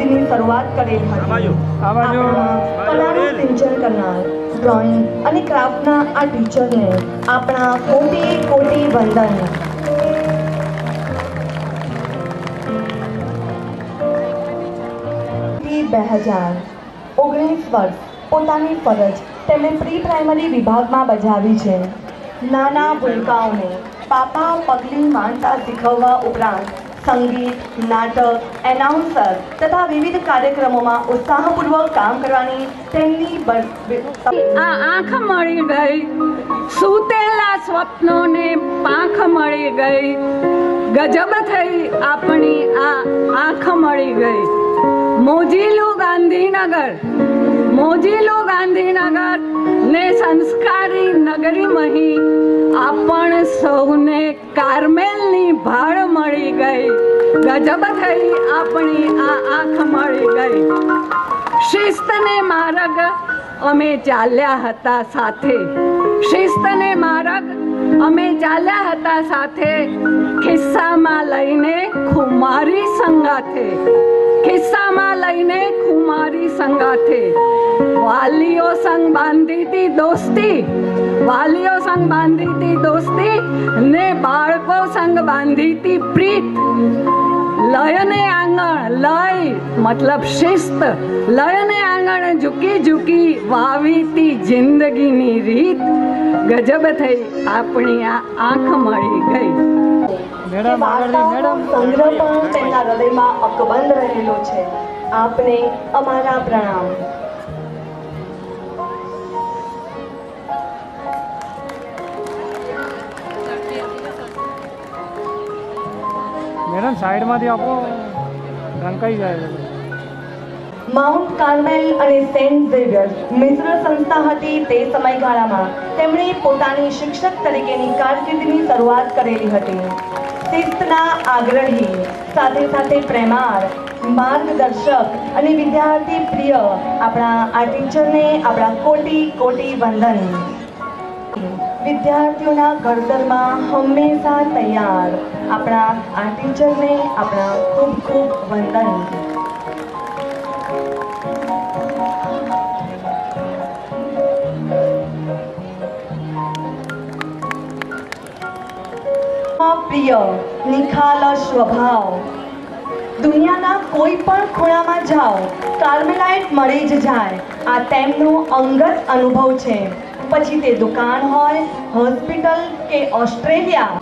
કારકિર્દીની શરૂઆત કરેલી હતી। કલાનું સિંચન કરનાર, ડ્રોઈંગ અને ક્રાફ્ટના આ ટીચરને આપણા કોટી કોટી વંદન। 2019 વર્ષ પોતાની ફરજ તેમણે પ્રી પ્રાઇમરી વિભાગમાં બજાવી છે। નાના ભૂલકાઓને પાપા પગલી માંડતા શીખવવા ઉપરાંત સંગીત, નાટક, એનાઉન્સર તથા વિવિધ કાર્યક્રમોમાં ઉત્સાહપૂર્વક કામ કરવાની તેમની આંખ મળી ગઈ, સૂતેલા સ્વપ્નોને પાંખ મળી ગઈ, ગજબ થઈ આપણી આ આંખ મળી ગઈ। મોજીલું ગાંધીનગર ને સંસ્કારી નગરી મહી આપણ સૌને કારમેલની ભાળ મળી ગઈ, ગજબ થઈ આપણી આ આંખ મળી ગઈ। શિસ્તને માર્ગ અમે ચાલ્યા હતા સાથે, શિસ્તને માર્ગ અમે ચાલ્યા હતા સાથે, ખિસ્સામાં લઈને ખુમારી સંગાથે, ખિસ્સામાં લઈને ખુમારી સંગાથે। વાલીઓ સંગ બાંધી તી દોસ્તી, વાલીઓ સંગ બાંધી તી દોસ્તી ને બાળકો સંગ બાંધી તી પ્રીત। લયને આંગણ, લય મતલબ શિસ્ત, લયને આંગણ ઝૂકી ઝૂકી વાવી તી જિંદગીની રીત, ગજબ થઈ આપણી આ આંખ મળી ગઈ। સંગ્રહ પણ તેમના હૃદયમાં અકબંધ રહેલો છે। આપને અમારા પ્રણામ। મેડમ સાઈડમાંથી આપો, ઢંકાઈ જાય। માઉન્ટ કાર્મેલ અને સેન્ટ ઝેવિયર્સ મિશ્ર સંસ્થા હતી। તે સમયગાળામાં તેમણે પોતાની શિક્ષક તરીકેની કારકિર્દીની શરૂઆત કરેલી હતી। શિસ્તના આગ્રહી, સાથે સાથે પ્રેમાળ, માર્ગદર્શક અને વિદ્યાર્થી પ્રિય આપણા આ ટીચરને આપણા કોટી કોટી વંદન। વિદ્યાર્થીઓના ઘડતરમાં હંમેશા તૈયાર આપણા આ ટીચરને આપણા ખૂબ ખૂબ વંદન। પ્રિય, નિખાલસ સ્વભાવ, દુનિયાના કોઈ પણ ખૂણામાં જાઓ કાર્મેલાઇટ મળી જ જાય। આ તેમનો અંગત અનુભવ છે। પછી તે દુકાન હોય, હોસ્પિટલ કે ઓસ્ટ્રેલિયા।